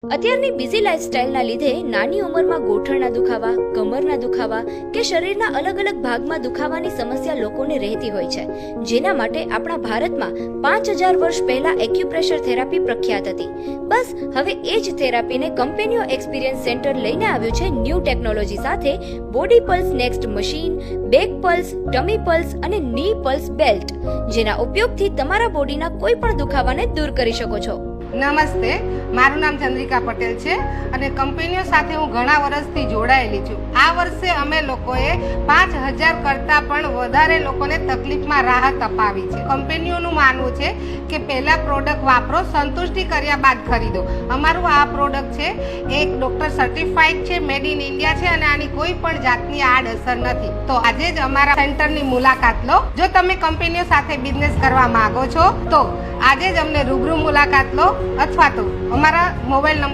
અત્યારની બિઝી લાઇફસ્ટાઇલના લીધે નાની ઉંમરમાં ગોઠણના દુખાવા, કમરના દુખાવા કે શરીરના અલગ અલગ ભાગમાં દુખાવાની સમસ્યા લોકોને રહેતી હોય છે, જેના માટે આપણા ભારતમાં 5000 વર્ષ પહેલા એક્યુપ્રેશર થેરાપી પ્રખ્યાત હતી. બસ હવે એ જ થેરાપીને કંપનીઓ એક્સપિરિયન્સ સેન્ટર લઈને આવ્યું છે ન્યૂ ટેકનોલોજી સાથે body pulse next machine, back pulse, ટમી pulse અને ની પલ્સ બેલ્ટ, જેના ઉપયોગથી તમારા બોડીના કોઈ પણ દુખાવાને દૂર કરી શકો છો. નમસ્તે, મારું નામ ચંદ્રિકા પટેલ છે અને કંપનીઓ સાથે હું ઘણા વર્ષથી જોડાયેલી છું. આ વર્ષે અમે લોકોએ 5000 કરતાં પણ વધારે લોકોને તકલીફમાં રાહત અપાવી છે. કંપનીઓનું માનવું છે કે પહેલા પ્રોડક્ટ વાપરો, સંતુષ્ટિ કર્યા બાદ ખરીદો. અમારું આ પ્રોડક્ટ છે એક ડોક્ટર સર્ટિફાઈડ છે, મેડ ઇન ઇન્ડિયા છે અને આની કોઈ પણ જાતની આડઅસર નથી. તો આજે જ અમારા સેન્ટરની મુલાકાત લો. જો તમે કંપનીઓ સાથે બિઝનેસ કરવા માંગો છો તો આજે જ અમને રૂબરૂ મુલાકાત લો અથવા તો અમારા મોબાઈલ નંબર